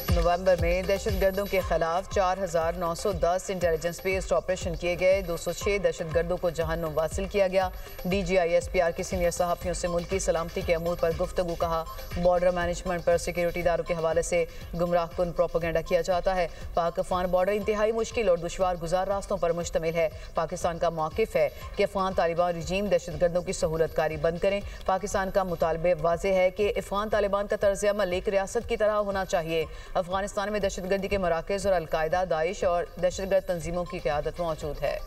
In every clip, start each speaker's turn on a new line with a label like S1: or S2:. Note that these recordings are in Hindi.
S1: नवंबर में दहशतगर्दों के खिलाफ 4,910 इंटेलिजेंस बेस्ड ऑपरेशन किए गए। 206 दहशतगर्दों को जहन्नुम वासिल किया गया। DGI-SPR के सीनियर सहाफ़ियों से मुल्की सलामती के अमूर पर गुफ्तगू कहा। बॉर्डर मैनेजमेंट पर सिक्योरिटी इदारों के हवाले से गुमराहकुन प्रोपेगेंडा किया जाता है। पाक अफगान बॉर्डर इंतहाई मुश्किल और दुश्वार गुजार रास्तों पर मुश्तमिल है। पाकिस्तान का मौक़िफ़ है कि अफगान तालिबान रजीम दहशतगर्दों की सहूलतकारी बंद करें। पाकिस्तान का मुतालबे वाज़ेह है कि अफगान तालिबान का तर्ज़ अमल एक रियासत की तरह होना चाहिए। अफगानिस्तान में दहशतगर्दी के मराकज़ और अलकायदा, दाइश और दहशतगर्द तंजीमों की क़यादत मौजूद है।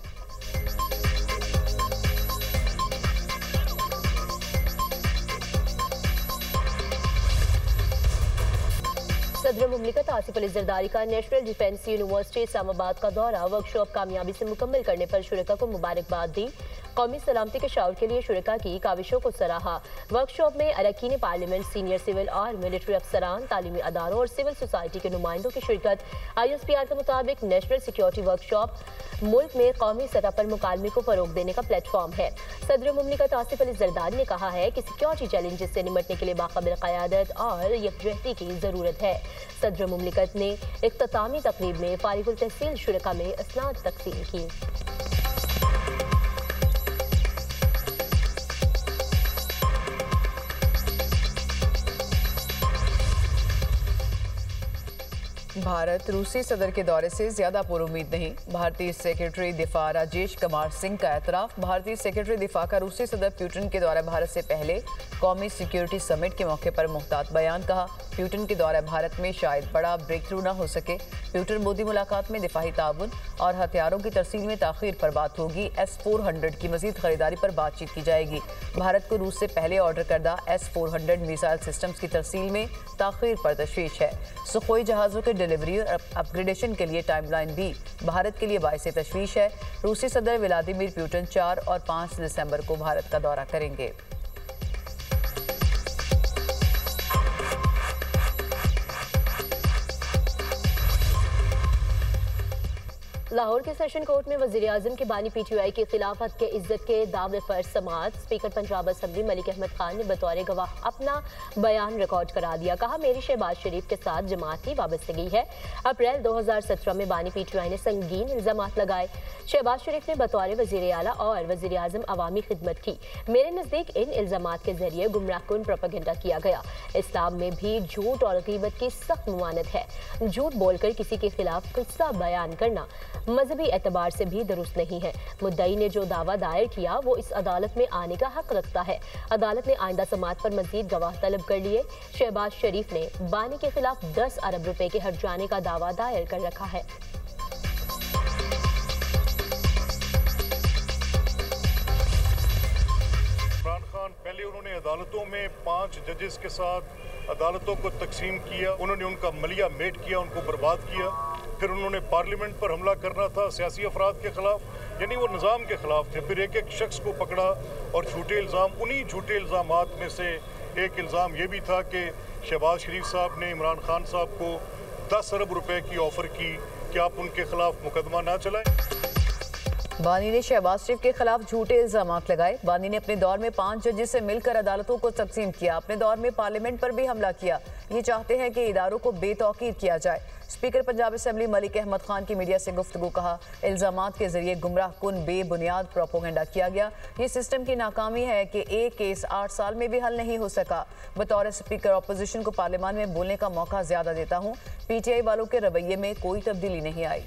S2: सदर मुमलिकत आसिफ अली जरदारी का नेशनल डिफेंस यूनिवर्सिटी इस्लामाबाद का दौरा वर्कशॉप कामयाबी से मुकम्मल करने पर शुरका को मुबारकबाद दी। कौमी सलामती के शऊर के लिए शुरका की काविशों को सराहा। वर्कशॉप में अरकान पार्लियामेंट, सीनियर सिविल और मिलिट्री अफसरान, तालीमी अदारों और सिविल सोसाइटी के नुमाइंदों की शिरकत। ISPR के मुताबिक नेशनल सिक्योरिटी वर्कशॉप मुल्क में कौमी सतह पर मुकालमे को फरोग देने का प्लेटफॉर्म है। सदर मुमलिकत आसिफ अली जरदारी ने कहा है कि सिक्योरिटी चैलेंजेस से निमटने के लिए बाकाबिल क़यादत और यकजहती की ज़रूरत है। सदर मुमलिकत ने इख्तितामी तकरीब में फारिगुल तहसील शुरका में असनाद तकसीम की।
S1: भारत रूसी सदर के दौरे से ज्यादा पुरुमीद नहीं। भारतीय सेक्रेटरी दिफा राजेश कुमार सिंह का एतराफ़। भारतीय सेक्रेटरी दिफा का रूसी सदर प्यूटिन के दौरा भारत से पहले कौमी सिक्योरिटी समिट के मौके पर मुहतात बयान। कहा, प्यूटिन के दौरा भारत में शायद बड़ा ब्रेक थ्रू न हो सके। प्यूटिन मोदी मुलाकात में दिफाही ताउन और हथियारों की तरसील में ताख़ीर पर बात होगी। S-400 की मज़ीद खरीदारी पर बातचीत की जाएगी। भारत को रूस से पहले ऑर्डर करदा S-400 मिसाइल सिस्टम्स की तरसील में ताख़ीर पर तशवीश है। सुखोई जहाज़ों के डिलीवरी और अपग्रेडेशन के लिए टाइमलाइन भी भारत के लिए बाइस तशवीश है। रूसी सदर व्लादिमीर पुतिन 4 और 5 दिसंबर को भारत का दौरा करेंगे।
S2: लाहौर के सेशन कोर्ट में वज़ीर आज़म के बानी PTI के खिलाफ हद के इज्जत के दावे पर समाअत। स्पीकर पंजाब असम्बली मलिक अहमद खान ने बतौर गवाह अपना बयान रिकॉर्ड करा दिया। कहा, मेरी शहबाज शरीफ के साथ जमाती वाबस्तगी है। अप्रैल 2017 में बानी PTI ने संगीन इल्जामात लगाए। शहबाज शरीफ ने बतौर वज़ीर आला और वज़ीर आज़म अवामी खिदमत की। मेरे नज़दीक इन इल्जामात के जरिए गुमराहकुन प्रोपेगेंडा किया गया। इस्लाम में भी झूठ और गीबत की सख्त ममानत है। झूठ बोलकर किसी के खिलाफ किस्सा बयान करना मजहबी एतबार से भी दुरुस्त नहीं है। मुद्दई ने जो दावा दायर किया वो इस अदालत में आने का हक रखता है। अदालत ने आइंदा समाअत पर मजीद गवाह तलब कर लिए। शहबाज शरीफ ने बानी के खिलाफ 10 अरब रुपए के हट जाने का दावा दायर कर रखा है।
S3: इमरान खान पहले उन्होंने अदालतों में 5 जजेस के साथ अदालतों को तकसीम किया। उन्होंने उनका मलिया मेट किया, उनको बर्बाद किया। फिर उन्होंने पार्लियामेंट पर हमला करना था सियासी अफराद के खिलाफ, यानी वो निज़ाम के खिलाफ थे। फिर एक एक शख्स को पकड़ा और झूठे इल्ज़ाम, उन्हीं झूठे इल्ज़ामात में से एक इल्ज़ाम ये भी था कि शहबाज शरीफ साहब ने इमरान खान साहब को 10 अरब रुपए की ऑफ़र की कि आप उनके खिलाफ मुकदमा ना चलाएं।
S1: बानी ने शहबाज शरीफ के खिलाफ झूठे इल्जामात लगाए। बानी ने अपने दौर में 5 जजेस से मिलकर अदालतों को तकसीम किया। अपने दौर में पार्लियामेंट पर भी हमला किया। ये चाहते हैं कि इदारों को बेतौकीर किया जाए। स्पीकर पंजाब असम्बली मलिक अहमद खान की मीडिया से गुफ्तगू। कहा, इल्जामात के जरिए गुमराहकुन बेबुनियाद प्रोपेगेंडा किया गया। ये सिस्टम की नाकामी है कि एक केस 8 साल में भी हल नहीं हो सका। बतौर स्पीकर अपोजिशन को पार्लियामान में बोलने का मौका ज्यादा देता हूँ। PTI वालों के रवैये में कोई तब्दीली नहीं आई।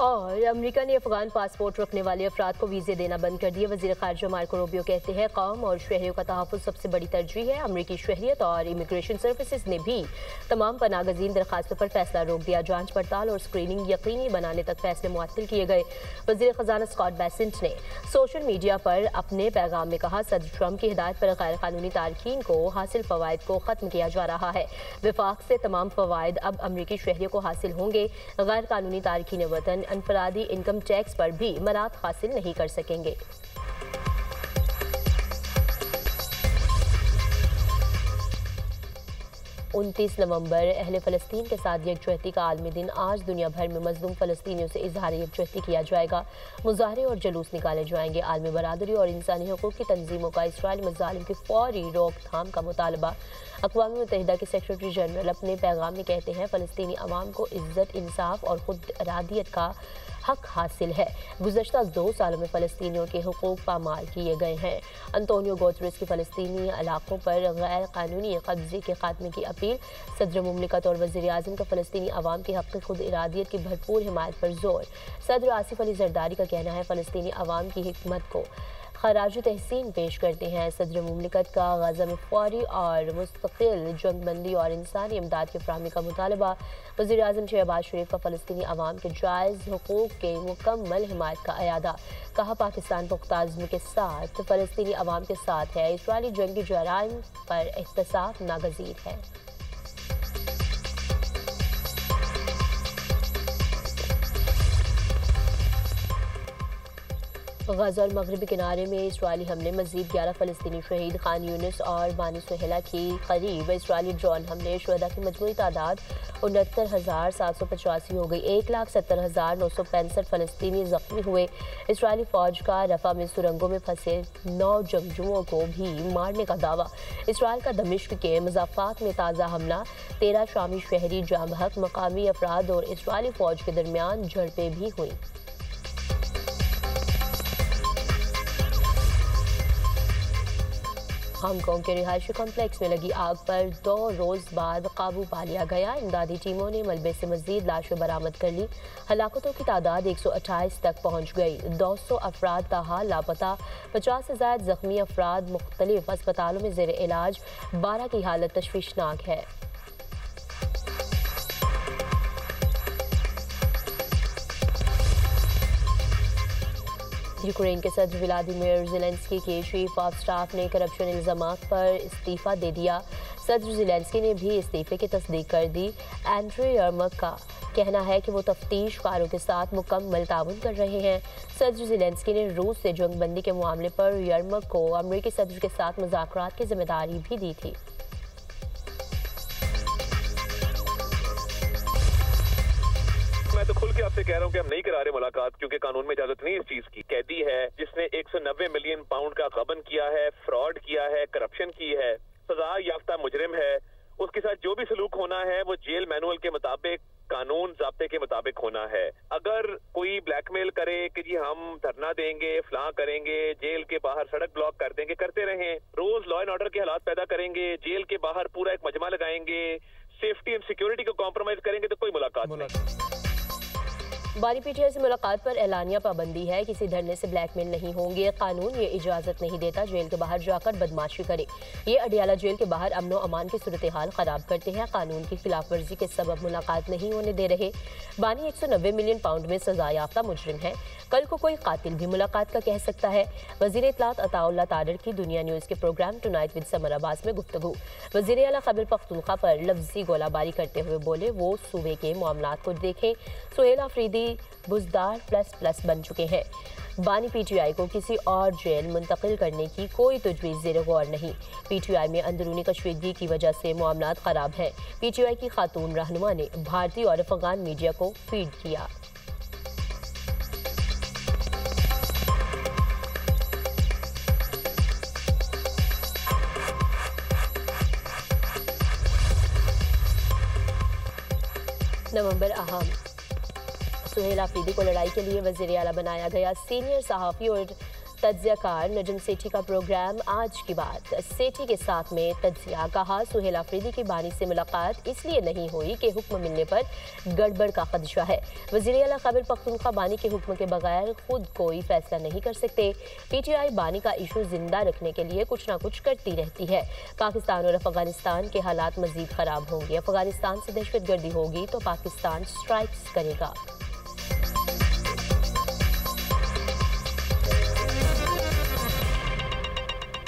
S2: और अमेरिका ने अफगान पासपोर्ट रखने वाले अफराद को वीज़े देना बंद कर दिए। वज़ीर ख़ारिजा मार्को रूबियो कहते हैं, कौम और शहरियों का तहफ़्फ़ुज़ सबसे बड़ी तरजीह है। अमरीकी शहरियत और इमिग्रेशन सर्विसेज ने भी तमाम पनाहगज़ीन दरखास्तों पर फैसला रोक दिया। जांच पड़ताल और स्क्रीनिंग यकीनी बनाने तक फैसले मुअत्तल किए गए। वज़ीर ख़जाना स्कॉट बेसेंट ने सोशल मीडिया पर अपने पैगाम में कहा, सदर ट्रंप की हिदायत पर गैर कानूनी तारकीन को हासिल फ़वाइद को ख़त्म किया जा रहा है। विफाक से तमाम फ़वाइद अब अमरीकी शहरियों को हासिल होंगे। गैर कानूनी तारकीन वतन अनफरादी इनकम टैक्स पर भी मराद हासिल नहीं कर सकेंगे। 29 नवंबर अहले फ़लस्तीन के साथ यकजहती का आलमी दिन। आज दुनिया भर में मज़लूम फ़लस्तीनियों से इजहार यकजहती किया जाएगा। मुजाहरे और जुलूस निकाले जाएंगे। आलमी बरादरी और इंसानी हकूक़ की तंजीमों का इसराइली मज़ालिम की फौरी रोकथाम का मुतालबा। अक़वाम मुत्तहिदा के सेक्रेटरी जनरल अपने पैगाम में कहते हैं, फ़लस्तीनी अवाम को इज़्ज़त, इंसाफ और खुद इरादियत का हक हासिल है। गुज़श्ता 2 सालों में फ़लस्तीनियों के हुकूक पामाल किए गए हैं। अंतोनियो गुतेरेस की फ़लस्तीनी इलाकों पर गैर कानूनी कब्जे के खात्मे की अपील। सदर मुमलिकत और वज़ीर-ए-आज़म का फ़लस्तीनी अवाम के हक़ खुद इरादियत की भरपूर हिमायत पर जोर। सदर आसिफ अली ज़रदारी का कहना है, फ़लस्तीनी अवाम की हिकमत को खराज तहसीन पेश करते हैं। सदर मुमलिकत का गज़ा में फौरी और मुस्तकिल जंगबंदी और इंसानी इमदाद की फराहमी का मुतालबा। वज़ीर-ए-आज़म शहबाज शरीफ का फ़लस्तीनी अवाम के जायज़ हुकूक़ के मुकम्मल हिमायत का अयादा। कहा, पाकिस्तान पुख्ता अज़्म के साथ फ़लस्तीनी अवाम के साथ है। इसराइली जंगी जराइम पर एहतसाब नागज़ीर है। गज़ा और मगरबी किनारे में इसराइली हमले। मज़ीद 11 फ़लस्तीनी शहीद। खान यूनिस और बानी सुहेला की करीब इसराइली ड्रोन हमले। शुहदा की मजमूई तादाद 69,785 हो गई। 1,70,965 फ़लस्तीनी ज़ख्मी हुए। इसराइली फ़ौज का रफ़ा में सुरंगों में फंसे 9 जंगजुओं को भी मारने का दावा। इसराइल का दमिश्क के मज़ाफ़ात में ताज़ा हमला। 13 शामी शहरी जाँ बहक। मकामी अफराद और इसराइली फ़ौज के दरमियान झड़पें भी हुई। हांगकांग के रिहायशी कॉम्प्लेक्स में लगी आग पर 2 रोज़ बाद काबू पा लिया गया। इमदादी टीमों ने मलबे से मजीद लाशें बरामद कर ली। हलाकतों की तादाद 128 तक पहुँच गई। 200 अफराद ताहाल लापता। 50 से ज़ायद ज़ख्मी अफराद मुख्तलिफ अस्पतालों में ज़ेर इलाज। 12 की हालत तशवीशनाक है। यूक्रेन के सदर व्लादिमीर ज़ेलेंस्की के चीफ ऑफ स्टाफ ने करप्शन इल्ज़ामात पर इस्तीफ़ा दे दिया। सदर ज़ेलेंस्की ने भी इस्तीफ़े की तस्दीक कर दी। एंड्री यर्मक का कहना है कि वो तफ्तीशकारों के साथ मुकम्मल ताउन कर रहे हैं। सदर ज़ेलेंस्की ने रूस से जंगबंदी के मामले पर यर्मक को अमरीकी सदर के साथ मुज़ाकरात की जिम्मेदारी भी दी थी।
S4: मैं तो खुल के आपसे कह रहा हूँ कि हम नहीं करा रहे मुलाकात, क्योंकि कानून में इजाजत नहीं इस चीज की। कैदी है जिसने 190 मिलियन पाउंड का गबन किया है, फ्रॉड किया है, करप्शन की है, सजा याफ्ता मुजरिम है। उसके साथ जो भी सलूक होना है वो जेल मैनुअल के मुताबिक, कानून ज़ाब्ते के मुताबिक होना है। अगर कोई ब्लैकमेल करे कि जी हम धरना देंगे, फलां करेंगे, जेल के बाहर सड़क ब्लॉक कर देंगे, करते रहें। रोज लॉ एंड ऑर्डर के हालात पैदा करेंगे, जेल के बाहर पूरा एक मजमा लगाएंगे, सेफ्टी एंड सिक्योरिटी को कॉम्प्रोमाइज करेंगे तो कोई मुलाकात नहीं।
S2: बानी पीटीआई से मुलाकात पर एलानिया पाबंदी है। किसी धरने से ब्लैकमेल नहीं होंगे। कानून ये इजाजत नहीं देता जेल के बाहर जाकर बदमाशी करे। ये अडियाला जेल के बाहर अमनो अमान की सूरत हाल खराब करते हैं। कानून की खिलाफ वर्जी के सबब मुलाकात नहीं होने दे रहे। बानी 190 मिलियन पाउंड में सजा याफ्ता मुजरिम है। कल को कोई कातिल भी मुलाकात का कह सकता है। वजीर इत्तलात अताउल्लाह तारर की दुनिया न्यूज़ के programme tonight with Samar Abbas में गुफ्तगू। वजीर आला खैबर पख्तूनख्वा पर लफ्जी गोलाबारी करते हुए बोले, वो सूबे के मामलात को देखें। सुहेल आफरीदी बुजदार ++ बन चुके हैं। बानी पीटीआई को किसी और जेल मुंतकिल करने की कोई तजवीज़ ज़ेर गौर नहीं। पीटीआई में अंदरूनी कशीदगी की वजह से मामलात ख़राब हैं। पीटीआई की खातून रहनुमा ने भारतीय और अफगान मीडिया को फीड किया। नवंबर अहम। सुहेल आफरीदी को लड़ाई के लिए वज़ीर आला बनाया गया। सीनियर सहाफ़ी और तज्ज़ियाकार नजम सेठी का प्रोग्राम आज की बात। सेठी के साथ में तज्ज़िया। कहा, सुहेल आफरीदी की बानी से मुलाकात इसलिए नहीं हुई कि हुक्म मिलने पर गड़बड़ का खदशा है। वज़ीर आला खैबर पख्तूनख्वा बानी के हुक्म के बगैर खुद कोई फैसला नहीं कर सकते। पीटीआई बानी का इशू जिंदा रखने के लिए कुछ ना कुछ करती रहती है। पाकिस्तान और अफगानिस्तान के हालात मजीद ख़राब होंगे। अफगानिस्तान से दहशतगर्दी होगी तो पाकिस्तान स्ट्राइक्स करेगा।